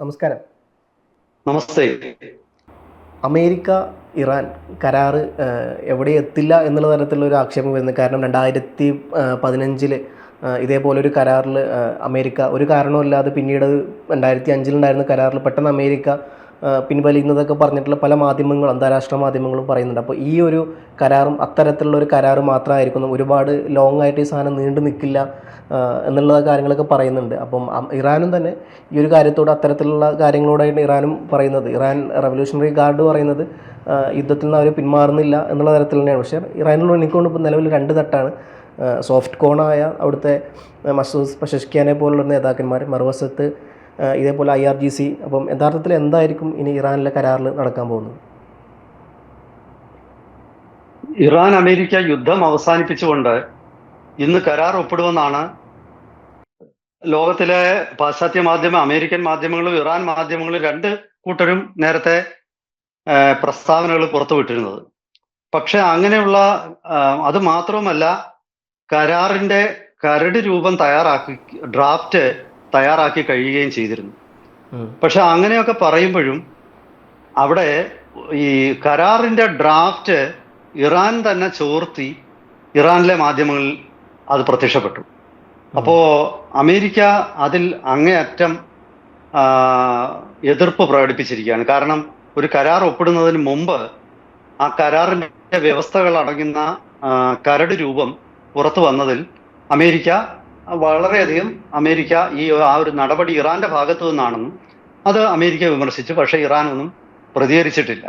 നമസ്കാരം. നമസ്തേ. America Iran കരാറ് എവിടെ എത്തില്ല എന്നുള്ള തരത്തിലുള്ള ഒരു ആക്ഷേപം വരുന്നത്. കാരണം 2015 ഇതേപോലൊരു കരാറിൽ അമേരിക്ക ഒരു കാരണവുമില്ലാതെ പിന്നീട് 2005 കരാറിൽ പെട്ടെന്ന് അമേരിക്ക പിൻവലിക്കുന്നതൊക്കെ പറഞ്ഞിട്ടുള്ള പല മാധ്യമങ്ങളും അന്താരാഷ്ട്ര മാധ്യമങ്ങളും പറയുന്നുണ്ട്. അപ്പോൾ ഈ ഒരു കരാറും അത്തരത്തിലുള്ള ഒരു കരാറ് മാത്രമായിരിക്കും, ഒരുപാട് ലോങ് ആയിട്ട് ഈ സാധനം നീണ്ടു നിൽക്കില്ല എന്നുള്ള കാര്യങ്ങളൊക്കെ പറയുന്നുണ്ട്. അപ്പം ഇറാനും തന്നെ ഈ ഒരു കാര്യത്തോട് അത്തരത്തിലുള്ള കാര്യങ്ങളോടായിട്ട് ഇറാനും പറയുന്നത്, ഇറാൻ റവല്യൂഷണറി ഗാർഡ് പറയുന്നത് യുദ്ധത്തിൽ നിന്ന് അവർ പിന്മാറുന്നില്ല എന്നുള്ള തരത്തിൽ തന്നെയാണ്. പക്ഷേ ഇറാനിലുള്ള എനിക്കൊണ്ട് ഇപ്പോൾ നിലവിൽ രണ്ട് തട്ടാണ്. സോഫ്റ്റ് കോണായ അവിടുത്തെ മസൂദ് പെഷഷ്കിയാനെ പോലുള്ള നേതാക്കന്മാർ, മറുവശത്ത് ഇതേപോലെ IRGC. അപ്പം യഥാർത്ഥത്തിൽ എന്തായിരിക്കും ഇനി ഇറാനിലെ കരാറിൽ നടക്കാൻ പോകുന്നത്? ഇറാൻ അമേരിക്ക യുദ്ധം അവസാനിപ്പിച്ചുകൊണ്ട് ഇന്ന് കരാർ ഒപ്പിടുമെന്നാണ് ലോകത്തിലെ പാശ്ചാത്യ അമേരിക്കൻ മാധ്യമങ്ങളും ഇറാൻ മാധ്യമങ്ങളും രണ്ട് കൂട്ടരും നേരത്തെ പ്രസ്താവനകൾ പുറത്തുവിട്ടിരുന്നത്. പക്ഷെ അങ്ങനെയുള്ള അത് മാത്രവുമല്ല, കരാറിന്റെ കരട് രൂപം ഡ്രാഫ്റ്റ് തയ്യാറാക്കി കഴിയുകയും ചെയ്തിരുന്നു. പക്ഷെ അങ്ങനെയൊക്കെ പറയുമ്പോഴും അവിടെ ഈ കരാറിന്റെ ഡ്രാഫ്റ്റ് ഇറാൻ തന്നെ ചോർത്തി ഇറാനിലെ മാധ്യമങ്ങളിൽ അത് പ്രത്യക്ഷപ്പെട്ടു. അപ്പോ അമേരിക്ക അതിൽ അങ്ങേയറ്റം എതിർപ്പ് പ്രകടിപ്പിച്ചിരിക്കുകയാണ്. കാരണം ഒരു കരാർ ഒപ്പിടുന്നതിന് മുമ്പ് ആ കരാറിന്റെ വ്യവസ്ഥകൾ അടങ്ങുന്ന കരട് രൂപം പുറത്തു വന്നതിൽ വളരെയധികം അമേരിക്ക ആ ഒരു നടപടി ഇറാന്റെ ഭാഗത്തു നിന്നാണെന്നും അത് അമേരിക്ക വിമർശിച്ചു. പക്ഷെ ഇറാൻ ഒന്നും പ്രതികരിച്ചിട്ടില്ല.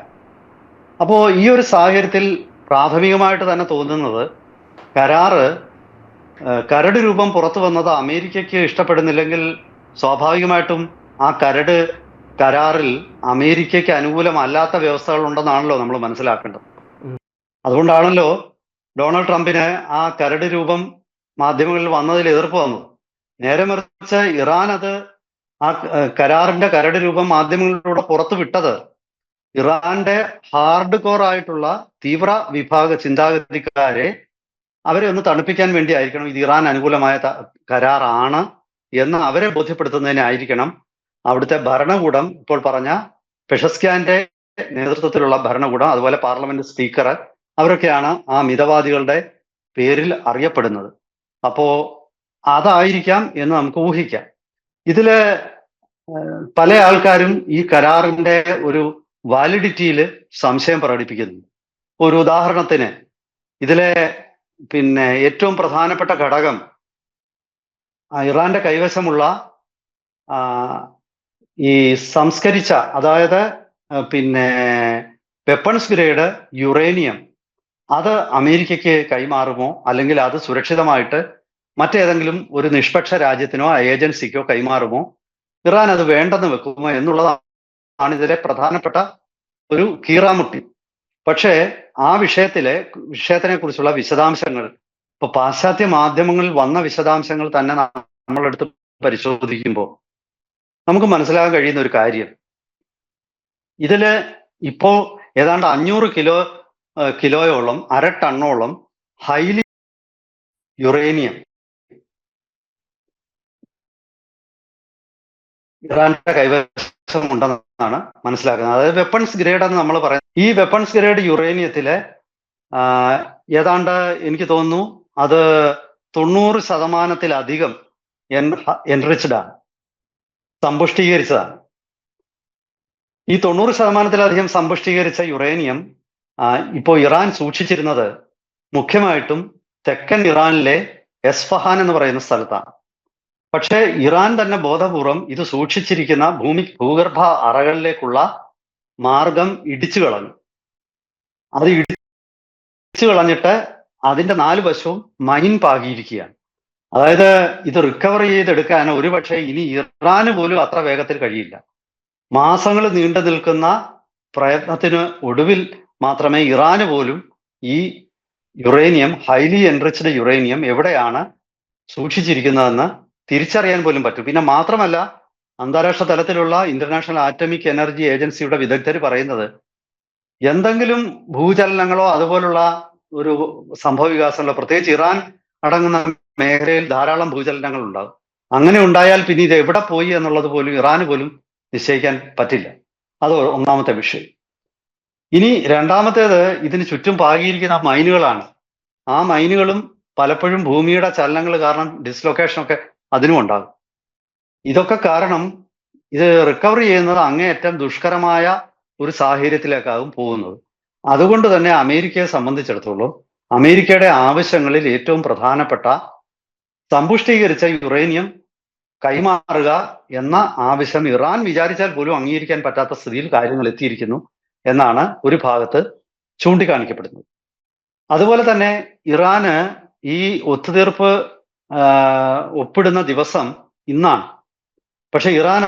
അപ്പോ ഈ ഒരു സാഹചര്യത്തിൽ പ്രാഥമികമായിട്ട് തന്നെ തോന്നുന്നത്, കരട് രൂപം പുറത്തു വന്നത് അമേരിക്കയ്ക്ക് ഇഷ്ടപ്പെടുന്നില്ലെങ്കിൽ സ്വാഭാവികമായിട്ടും ആ കരാറിൽ അമേരിക്കയ്ക്ക് അനുകൂലമല്ലാത്ത വ്യവസ്ഥകൾ ഉണ്ടെന്നാണല്ലോ നമ്മൾ മനസ്സിലാക്കേണ്ടത്. അതുകൊണ്ടാണല്ലോ ഡൊണാൾഡ് ട്രംപിന് ആ കരട് രൂപം മാധ്യമങ്ങളിൽ വന്നതിൽ എതിർപ്പ് വന്നു. നേരെ മറിച്ച് ഇറാൻ ആ കരാറിന്റെ കരട് രൂപം മാധ്യമങ്ങളിലൂടെ പുറത്തു വിട്ടത് ഇറാന്റെ ഹാർഡ് കോർ ആയിട്ടുള്ള തീവ്ര വിഭാഗ ചിന്താഗതിക്കാരെ അവരെ ഒന്ന് തണുപ്പിക്കാൻ വേണ്ടി ആയിരിക്കണം. ഇത് ഇറാൻ അനുകൂലമായ കരാറാണ് എന്ന് അവരെ ബോധ്യപ്പെടുത്തുന്നതിനായിരിക്കണം അവിടുത്തെ ഭരണകൂടം, ഇപ്പോൾ പറഞ്ഞ പെഷസ്ക്യാന്റെ നേതൃത്വത്തിലുള്ള ഭരണകൂടം, അതുപോലെ പാർലമെന്റ് സ്പീക്കർ, അവരൊക്കെയാണ് ആ മിതവാദികളുടെ പേരിൽ അറിയപ്പെടുന്നത്. അപ്പോ അതായിരിക്കാം എന്ന് നമുക്ക് ഊഹിക്കാം. ഇതില് പല ആൾക്കാരും ഈ കരാറിന്റെ ഒരു വാലിഡിറ്റിയിൽ സംശയം പ്രകടിപ്പിക്കുന്നു. ഒരു ഉദാഹരണത്തിന്, ഇതിലെ ഏറ്റവും പ്രധാനപ്പെട്ട ഘടകം ഇറാന്റെ കൈവശമുള്ള ഈ സംസ്കരിച്ച, അതായത് വെപ്പൺസ് ഗ്രേഡ് യുറേനിയം, അത് അമേരിക്കയ്ക്ക് കൈമാറുമോ അല്ലെങ്കിൽ അത് സുരക്ഷിതമായിട്ട് മറ്റേതെങ്കിലും ഒരു നിഷ്പക്ഷ രാജ്യത്തിനോ ഏജൻസിക്കോ കൈമാറുമോ, ഇറാൻ അത് വേണ്ടെന്ന് വെക്കുമോ എന്നുള്ളതാണ് ഇതിലെ പ്രധാനപ്പെട്ട ഒരു കീറാമുട്ടി. പക്ഷേ ആ വിഷയത്തിനെ കുറിച്ചുള്ള വിശദാംശങ്ങൾ ഇപ്പൊ പാശ്ചാത്യ മാധ്യമങ്ങളിൽ വന്ന വിശദാംശങ്ങൾ തന്നെ നമ്മളെടുത്ത് പരിശോധിക്കുമ്പോൾ നമുക്ക് മനസ്സിലാക്കാൻ കഴിയുന്ന ഒരു കാര്യം, ഇതില് ഇപ്പോ ഏതാണ്ട് 500 കിലോയോളം, 1/2 ടണ്ണോളം ഹൈലി യുറേനിയം ഇറാന്റെ കൈവശം ഉണ്ടെന്നാണ് മനസ്സിലാക്കുന്നത്. അതായത് വെപ്പൺസ് ഗ്രേഡ് എന്ന് നമ്മൾ പറയുന്നത്. ഈ വെപ്പൺസ് ഗ്രേഡ് യുറേനിയത്തില് ഏതാണ്ട് എനിക്ക് തോന്നുന്നു അത് 90% എൻറിച്ച്ഡ് ആണ്, സമ്പുഷ്ടീകരിച്ചതാണ്. ഈ 90% സമ്പുഷ്ടീകരിച്ച യുറേനിയം ഇപ്പോൾ ഇറാൻ സൂക്ഷിച്ചിരുന്നത് മുഖ്യമായിട്ടും തെക്കൻ ഇറാനിലെ എസ്ഫഹാൻ എന്ന് പറയുന്ന സ്ഥലത്താണ്. പക്ഷേ ഇറാൻ തന്നെ ബോധപൂർവം ഇത് സൂക്ഷിച്ചിരിക്കുന്ന ഭൂഗർഭ അറകളിലേക്കുള്ള മാർഗം ഇടിച്ചു കളഞ്ഞു. അത് ഇടിച്ചു കളഞ്ഞിട്ട് അതിന്റെ 4 വശവും മൈൻ പാകിയിരിക്കുകയാണ്. അതായത് ഇത് റിക്കവർ ചെയ്തെടുക്കാൻ ഒരുപക്ഷെ ഇനി ഇറാന് പോലും അത്ര വേഗത്തിൽ കഴിയില്ല. മാസങ്ങൾ നീണ്ടു നിൽക്കുന്ന പ്രയത്നത്തിന് ഒടുവിൽ മാത്രമേ ഇറാന് പോലും ഈ യുറേനിയം, ഹൈലി എൻറിച്ച്ഡ് യുറേനിയം എവിടെയാണ് സൂക്ഷിച്ചിരിക്കുന്നതെന്ന് തിരിച്ചറിയാൻ പോലും പറ്റും. പിന്നെ മാത്രമല്ല, അന്താരാഷ്ട്ര തലത്തിലുള്ള ഇന്റർനാഷണൽ ആറ്റമിക് എനർജി ഏജൻസിയുടെ വിദഗ്ധർ പറയുന്നത്, എന്തെങ്കിലും ഭൂചലനങ്ങളോ അതുപോലുള്ള ഒരു സംഭവ വികാസങ്ങളോ, പ്രത്യേകിച്ച് ഇറാൻ അടങ്ങുന്ന മേഖലയിൽ ധാരാളം ഭൂചലനങ്ങൾ ഉണ്ടാകും. അങ്ങനെ ഉണ്ടായാൽ പിന്നെ ഇത് എവിടെ പോയി എന്നുള്ളത് പോലും ഇറാന് പോലും നിശ്ചയിക്കാൻ പറ്റില്ല. അത് ഒന്നാമത്തെ വിഷയം. ഇനി രണ്ടാമത്തേത്, ഇതിന് ചുറ്റും പാകിയിരിക്കുന്ന മൈനുകളാണ്. ആ മൈനുകളും പലപ്പോഴും ഭൂമിയുടെ ചലനങ്ങൾ കാരണം ഡിസ്ലൊക്കേഷൻ ഒക്കെ അതിനും ഉണ്ടാകും. ഇതൊക്കെ കാരണം ഇത് റിക്കവർ ചെയ്യുന്നത് അങ്ങേയറ്റം ദുഷ്കരമായ ഒരു സാഹചര്യത്തിലേക്കാകും പോകുന്നത്. അതുകൊണ്ട് തന്നെ അമേരിക്കയെ സംബന്ധിച്ചിടത്തോളം അമേരിക്കയുടെ ആവശ്യങ്ങളിൽ ഏറ്റവും പ്രധാനപ്പെട്ട സമ്പുഷ്ടീകരിച്ച യുറേനിയം കൈമാറുക എന്ന ആവശ്യം ഇറാൻ വിചാരിച്ചാൽ പോലും അംഗീകരിക്കാൻ പറ്റാത്ത സ്ഥിതിയിൽ കാര്യങ്ങൾ എത്തിയിരിക്കുന്നു എന്നാണ് ഒരു ഭാഗത്ത് ചൂണ്ടിക്കാണിക്കപ്പെടുന്നത്. അതുപോലെ തന്നെ ഇറാന് ഈ ഒത്തുതീർപ്പ് ഒപ്പിടുന്ന ദിവസം ഇന്നാണ്. പക്ഷെ ഇറാൻ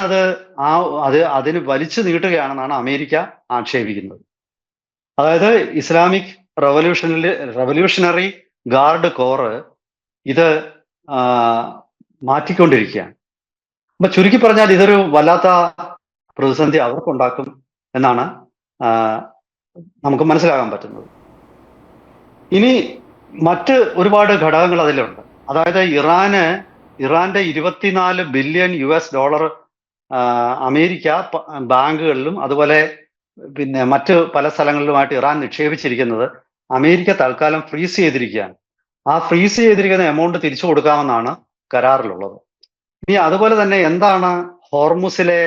അതിന് വലിച്ചു നീട്ടുകയാണെന്നാണ് അമേരിക്ക ആക്ഷേപിക്കുന്നത്. അതായത് ഇസ്ലാമിക് റവല്യൂഷണറി ഗാർഡ് കോറ് ഇത് മാറ്റിക്കൊണ്ടിരിക്കുകയാണ്. അപ്പൊ ചുരുക്കി പറഞ്ഞാൽ ഇതൊരു വല്ലാത്ത പ്രതിസന്ധി അവർക്കുണ്ടാക്കും എന്നാണ് നമുക്ക് മനസ്സിലാക്കാൻ പറ്റുന്നത്. ഇനി മറ്റ് ഒരുപാട് ഘടകങ്ങൾ അതിലുണ്ട്. അതായത് ഇറാന്റെ 24 ബില്യൺ US$ അമേരിക്ക ബാങ്കുകളിലും അതുപോലെ പിന്നെ മറ്റ് പല സ്ഥലങ്ങളിലുമായിട്ട് ഇറാൻ നിക്ഷേപിച്ചിരിക്കുന്നത് അമേരിക്ക തൽക്കാലം ഫ്രീസ് ചെയ്തിരിക്കുകയാണ്. ആ ഫ്രീസ് ചെയ്തിരിക്കുന്ന എമൗണ്ട് തിരിച്ചു കൊടുക്കാമെന്നാണ് കരാറിലുള്ളത്. ഇനി അതുപോലെ തന്നെ എന്താണ് ഹോർമുസിലെ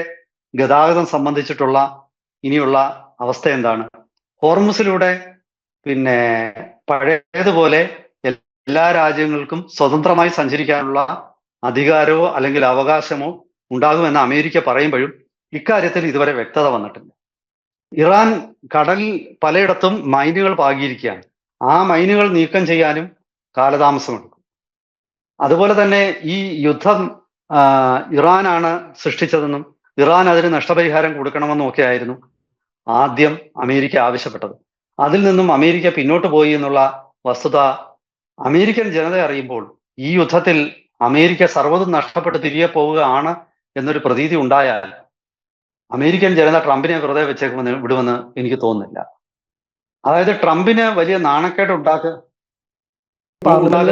ഗതാഗതം സംബന്ധിച്ചിട്ടുള്ള ഇനിയുള്ള അവസ്ഥ എന്താണ്? ഹോർമുസിലൂടെ പിന്നെ പഴയതുപോലെ എല്ലാ രാജ്യങ്ങൾക്കും സ്വതന്ത്രമായി സഞ്ചരിക്കാനുള്ള അധികാരമോ അല്ലെങ്കിൽ അവകാശമോ ഉണ്ടാകുമെന്ന് അമേരിക്ക പറയുമ്പോഴും ഇക്കാര്യത്തിൽ ഇതുവരെ വ്യക്തത വന്നിട്ടില്ല. ഇറാൻ കടലിൽ പലയിടത്തും മൈനുകൾ പാകിയിരിക്കുകയാണ്. ആ മൈനുകൾ നീക്കം ചെയ്യാനും കാലതാമസമെടുക്കും. അതുപോലെ തന്നെ ഈ യുദ്ധം ഇറാനാണ് സൃഷ്ടിച്ചതെന്നും ഇറാൻ അതിന് നഷ്ടപരിഹാരം കൊടുക്കണമെന്നും ഒക്കെ ആയിരുന്നു ആദ്യം അമേരിക്ക ആവശ്യപ്പെട്ടത്. അതിൽ നിന്നും അമേരിക്ക പിന്നോട്ട് പോയി എന്നുള്ള വസ്തുത അമേരിക്കൻ ജനത അറിയുമ്പോൾ ഈ യുദ്ധത്തിൽ അമേരിക്ക സർവ്വതും നഷ്ടപ്പെട്ട് തിരികെ പോവുകയാണ് എന്നൊരു പ്രതീതി ഉണ്ടായാൽ അമേരിക്കൻ ജനത ട്രംപിനെ വെറുതെ വിടുമെന്ന് എനിക്ക് തോന്നുന്നില്ല. അതായത് ട്രംപിന് വലിയ നാണക്കേട് ഉണ്ടാക്കുന്ന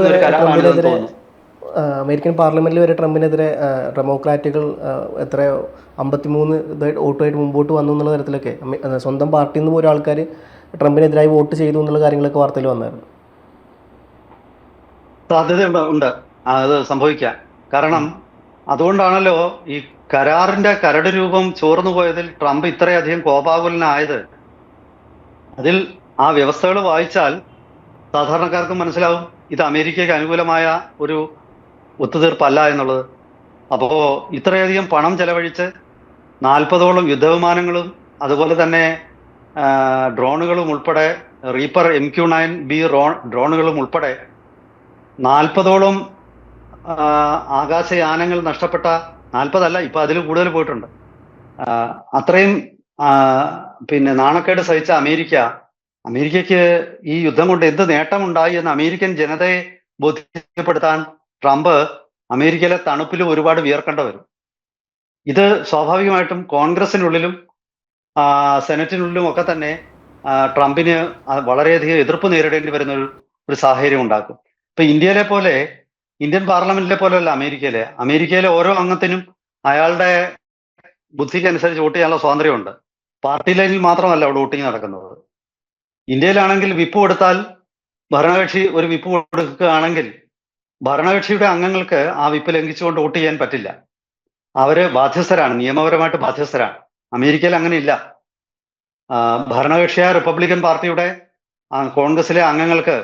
ഒരു കരാറാണെന്ന് തോന്നുന്നു. അമേരിക്കൻ പാർലമെന്റിൽ വരെ ട്രംപിനെതിരെ ഡെമോക്രാറ്റുകൾ എത്രയോ 53 വോട്ടുമായിട്ട് മുമ്പോട്ട് വന്നു എന്നുള്ള തരത്തിലൊക്കെ സ്വന്തം പാർട്ടിയിൽ നിന്ന് പോലും ആൾക്കാർ ട്രംപിനെതിരായി വോട്ട് ചെയ്തു എന്നുള്ള കാര്യങ്ങളൊക്കെ വാർത്തയിൽ വന്നായിരുന്നു. സാധ്യത ഉണ്ട് അത് സംഭവിക്കാൻ. കാരണം അതുകൊണ്ടാണല്ലോ ഈ കരാറിന്റെ കരട് രൂപം ചോർന്നു പോയതിൽ ട്രംപ് ഇത്രയധികം കോപാകുലനായത്. അതിൽ ആ വ്യവസ്ഥകൾ വായിച്ചാൽ സാധാരണക്കാർക്ക് മനസ്സിലാവും ഇത് അമേരിക്കയ്ക്ക് അനുകൂലമായ ഒരു ഒത്തുതീർപ്പല്ല എന്നുള്ളത്. അപ്പോ ഇത്രയധികം പണം ചെലവഴിച്ച് 40ഓളം യുദ്ധവിമാനങ്ങളും അതുപോലെ തന്നെ ഡ്രോണുകളും ഉൾപ്പെടെ റീപ്പർ MQ-9B ഡ്രോണുകളും ഉൾപ്പെടെ 40ഓളം ആകാശയാനങ്ങൾ നഷ്ടപ്പെട്ട, 40 അല്ല ഇപ്പൊ അതിൽ കൂടുതൽ പോയിട്ടുണ്ട്. അത്രയും പിന്നെ നാണക്കേട് സഹിച്ച അമേരിക്കയ്ക്ക് ഈ യുദ്ധം കൊണ്ട് എന്ത് നേട്ടമുണ്ടായി എന്ന് അമേരിക്കൻ ജനതയെ ബോധ്യപ്പെടുത്താൻ ട്രംപ് അമേരിക്കയിലെ തണുപ്പിൽ ഒരുപാട് വിയർക്കേണ്ട വരും. ഇത് സ്വാഭാവികമായിട്ടും കോൺഗ്രസിനുള്ളിലും സെനറ്റിനുള്ളിലും ഒക്കെ തന്നെ ട്രംപിന് വളരെയധികം എതിർപ്പ് നേരിടേണ്ടി വരുന്ന ഒരു സാഹചര്യം ഉണ്ടാക്കും. ഇപ്പൊ ഇന്ത്യൻ പാർലമെന്റിലെ പോലെയല്ല അമേരിക്കയിലെ ഓരോ അംഗത്തിനും അയാളുടെ ബുദ്ധിക്ക് അനുസരിച്ച് വോട്ട് ചെയ്യാനുള്ള സ്വാതന്ത്ര്യമുണ്ട്. പാർട്ടി ലൈനിൽ മാത്രമല്ല അവിടെ വോട്ടിങ് നടക്കുന്നത്. ഇന്ത്യയിലാണെങ്കിൽ വിപ്പ് കൊടുത്താൽ ഭരണകക്ഷി ഒരു വിപ്പ് കൊടുക്കുകയാണെങ്കിൽ ഭരണകക്ഷിയുടെ അംഗങ്ങൾക്ക് ആ വിപ്പ് ലംഘിച്ചുകൊണ്ട് വോട്ട് ചെയ്യാൻ പറ്റില്ല. അവര് ബാധ്യസ്ഥരാണ്, നിയമപരമായിട്ട് ബാധ്യസ്ഥരാണ്. അമേരിക്കയിൽ അങ്ങനെയില്ല. ഭരണകക്ഷിയായ റിപ്പബ്ലിക്കൻ പാർട്ടിയുടെ കോൺഗ്രസിലെ അംഗങ്ങൾക്ക്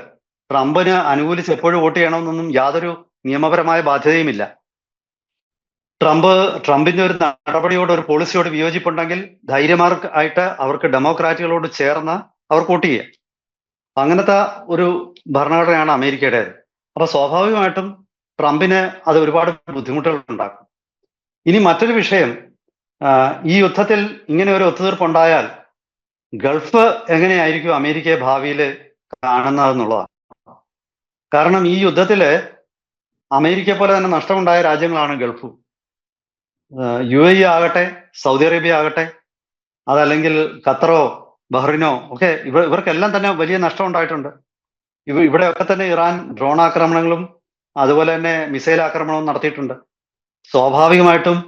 ട്രംപിന് അനുകൂലിച്ച് എപ്പോഴും വോട്ട് ചെയ്യണമെന്നൊന്നും യാതൊരു നിയമപരമായ ബാധ്യതയുമില്ല. ട്രംപിന്റെ ഒരു നടപടിയോട്, ഒരു പോളിസിയോട് വിയോജിപ്പുണ്ടെങ്കിൽ ധൈര്യമാർക്കായിട്ട് അവർക്ക് ഡെമോക്രാറ്റുകളോട് ചേർന്ന് അവർക്ക് വോട്ട് ചെയ്യാം. അങ്ങനത്തെ ഒരു ഭരണഘടനയാണ് അമേരിക്കയുടേത്. അപ്പൊ സ്വാഭാവികമായിട്ടും ട്രംപിന് അത് ഒരുപാട് ബുദ്ധിമുട്ടുകൾ ഉണ്ടാക്കും. ഇനി മറ്റൊരു വിഷയം, ഈ യുദ്ധത്തിൽ ഇങ്ങനെ ഒരു ഒത്തുതീർപ്പുണ്ടായാൽ ഗൾഫ് എങ്ങനെയായിരിക്കും അമേരിക്കയെ ഭാവിയിൽ കാണുന്നതെന്നുള്ളതാണ്. കാരണം ഈ യുദ്ധത്തില് അമേരിക്കയെ പോലെ തന്നെ നഷ്ടമുണ്ടായ രാജ്യങ്ങളാണ് ഗൾഫ്. UAE ആകട്ടെ, സൗദി അറേബ്യ ആകട്ടെ, അതല്ലെങ്കിൽ ഖത്തറോ ബഹ്റിനോ ഒക്കെ ഇവർക്കെല്ലാം തന്നെ വലിയ നഷ്ടം ഉണ്ടായിട്ടുണ്ട്. ഇവിടെയൊക്കെ തന്നെ ഇറാൻ ഡ്രോൺ ആക്രമണങ്ങളും അതുപോലെ തന്നെ മിസൈൽ ആക്രമണവും നടത്തിയിട്ടുണ്ട്. സ്വാഭാവികമായിട്ടും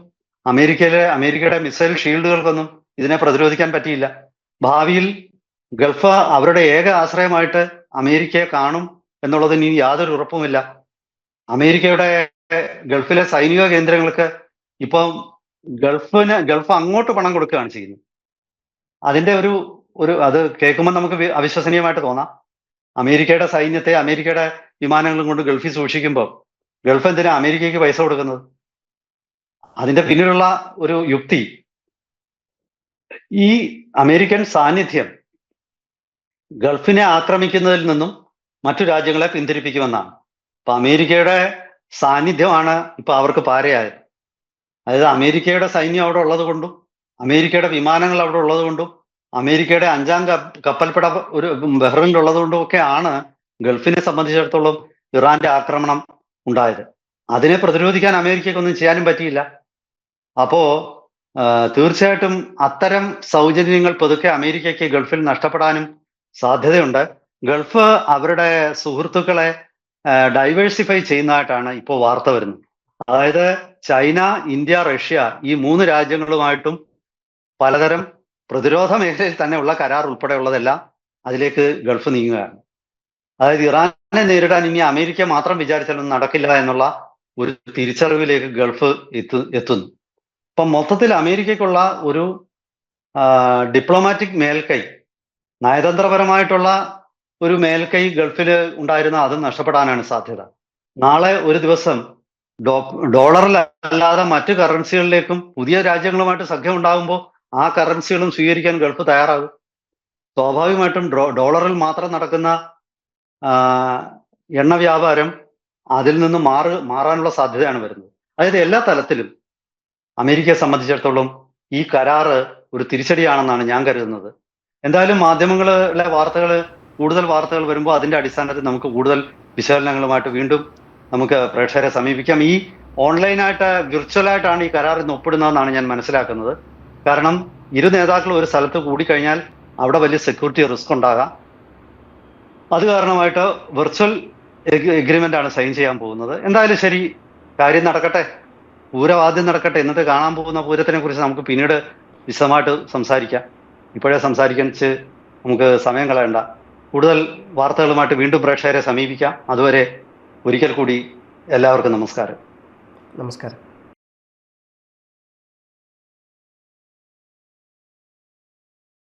അമേരിക്കയുടെ മിസൈൽ ഷീൽഡുകൾക്കൊന്നും ഇതിനെ പ്രതിരോധിക്കാൻ പറ്റിയില്ല. ഭാവിയിൽ ഗൾഫ് അവരുടെ ഏക ആശ്രയമായിട്ട് അമേരിക്കയെ കാണും എന്നുള്ളതിന് ഇനി യാതൊരു ഉറപ്പുമില്ല. അമേരിക്കയുടെ ഗൾഫിലെ സൈനിക കേന്ദ്രങ്ങൾക്ക് ഇപ്പം ഗൾഫ് അങ്ങോട്ട് പണം കൊടുക്കുകയാണ് ചെയ്യുന്നത്. അതിന്റെ അത് കേൾക്കുമ്പോൾ നമുക്ക് അവിശ്വസനീയമായിട്ട് തോന്നാം. അമേരിക്കയുടെ സൈന്യത്തെ അമേരിക്കയുടെ വിമാനങ്ങളും കൊണ്ട് ഗൾഫിൽ സൂക്ഷിക്കുമ്പോൾ ഗൾഫ് എന്തിനാ അമേരിക്കയ്ക്ക് പൈസ കൊടുക്കുന്നത്? അതിന്റെ പിന്നിലുള്ള ഒരു യുക്തി ഈ അമേരിക്കൻ സാന്നിധ്യം ഗൾഫിനെ ആക്രമിക്കുന്നതിൽ നിന്നും മറ്റു രാജ്യങ്ങളെ പിന്തിരിപ്പിക്കുമെന്നാണ്. അപ്പൊ അമേരിക്കയുടെ സാന്നിധ്യമാണ് ഇപ്പൊ അവർക്ക് പാരയായത്. അതായത് അമേരിക്കയുടെ സൈന്യം അവിടെ ഉള്ളത് കൊണ്ടും അമേരിക്കയുടെ വിമാനങ്ങൾ അവിടെ ഉള്ളത് കൊണ്ടും അമേരിക്കയുടെ 5ാം കപ്പൽപ്പട ഒരു ബഹ്റിനിലുള്ളത് കൊണ്ടും ഒക്കെ ആണ് ഗൾഫിനെ സംബന്ധിച്ചിടത്തോളം ഇറാന്റെ ആക്രമണം ഉണ്ടായത്. അതിനെ പ്രതിരോധിക്കാൻ അമേരിക്കയ്ക്കൊന്നും ചെയ്യാനും പറ്റിയില്ല. അപ്പോ തീർച്ചയായിട്ടും അത്തരം സൗജന്യങ്ങൾ പതുക്കെ അമേരിക്കയ്ക്ക് ഗൾഫിൽ നഷ്ടപ്പെടാനും സാധ്യതയുണ്ട്. ഗൾഫ് അവരുടെ സുഹൃത്തുക്കളെ ഡൈവേഴ്സിഫൈ ചെയ്യുന്നതായിട്ടാണ് ഇപ്പോൾ വാർത്ത വരുന്നത്. അതായത് ചൈന, ഇന്ത്യ, റഷ്യ ഈ 3 രാജ്യങ്ങളുമായിട്ടും പലതരം പ്രതിരോധ മേഖലയിൽ തന്നെയുള്ള കരാർ ഉൾപ്പെടെയുള്ളതെല്ലാം അതിലേക്ക് ഗൾഫ് നീങ്ങുകയാണ്. അതായത് ഇറാനെ നേരിടാൻ ഇനി അമേരിക്ക മാത്രം വിചാരിച്ചാലൊന്നും നടക്കില്ല എന്നുള്ള ഒരു തിരിച്ചറിവിലേക്ക് ഗൾഫ് എത്തുന്നു. ഇപ്പം മൊത്തത്തിൽ അമേരിക്കയ്ക്കുള്ള ഒരു ഡിപ്ലോമാറ്റിക് മേൽക്കൈ, നയതന്ത്രപരമായിട്ടുള്ള ഒരു മേൽക്കൈ ഗൾഫിൽ ഉണ്ടായിരുന്ന അത് നഷ്ടപ്പെടാനാണ് സാധ്യത. നാളെ ഒരു ദിവസം ഡോളറിലല്ലാതെ മറ്റു കറൻസികളിലേക്കും പുതിയ രാജ്യങ്ങളുമായിട്ട് സഖ്യം ഉണ്ടാകുമ്പോൾ ആ കറൻസികളും സ്വീകരിക്കാൻ ഗൾഫ് തയ്യാറാകും. സ്വാഭാവികമായിട്ടും ഡോളറിൽ മാത്രം നടക്കുന്ന എണ്ണ വ്യാപാരം അതിൽ നിന്ന് മാറാനുള്ള സാധ്യതയാണ് വരുന്നത്. അതായത് എല്ലാ തലത്തിലും അമേരിക്കയെ സംബന്ധിച്ചിടത്തോളം ഈ കരാറ് ഒരു തിരിച്ചടിയാണെന്നാണ് ഞാൻ കരുതുന്നത്. എന്തായാലും മാധ്യമങ്ങളിലെ കൂടുതൽ വാർത്തകൾ വരുമ്പോൾ അതിന്റെ അടിസ്ഥാനത്തിൽ നമുക്ക് കൂടുതൽ വിശകലനങ്ങളുമായിട്ട് വീണ്ടും നമുക്ക് പ്രേക്ഷകരെ സമീപിക്കാം. ഈ ഓൺലൈനായിട്ട് വിർച്വലായിട്ടാണ് ഈ കരാർ ഇന്ന് ഒപ്പിടുന്നതെന്നാണ് ഞാൻ മനസ്സിലാക്കുന്നത്. കാരണം ഇരു നേതാക്കളും ഒരു സ്ഥലത്ത് കൂടിക്കഴിഞ്ഞാൽ അവിടെ വലിയ സെക്യൂരിറ്റി റിസ്ക് ഉണ്ടാകാം. അത് കാരണമായിട്ട് വെർച്വൽ എഗ്രിമെന്റ് ആണ് സൈൻ ചെയ്യാൻ പോകുന്നത്. എന്തായാലും ശരി, കാര്യം നടക്കട്ടെ, പൂരം ആദ്യം നടക്കട്ടെ. എന്നിട്ട് കാണാൻ പോകുന്ന പൂരത്തിനെ കുറിച്ച് നമുക്ക് പിന്നീട് വിശദമായിട്ട് സംസാരിക്കാം. ഇപ്പോഴേ സംസാരിക്കാൻ നമുക്ക് സമയം കളയണ്ട. കൂടുതൽ വാർത്തകളുമായിട്ട് വീണ്ടും പ്രേക്ഷകരെ സമീപിക്കാം. അതുവരെ ഒരിക്കൽ കൂടി എല്ലാവർക്കും നമസ്കാരം. നമസ്കാരം.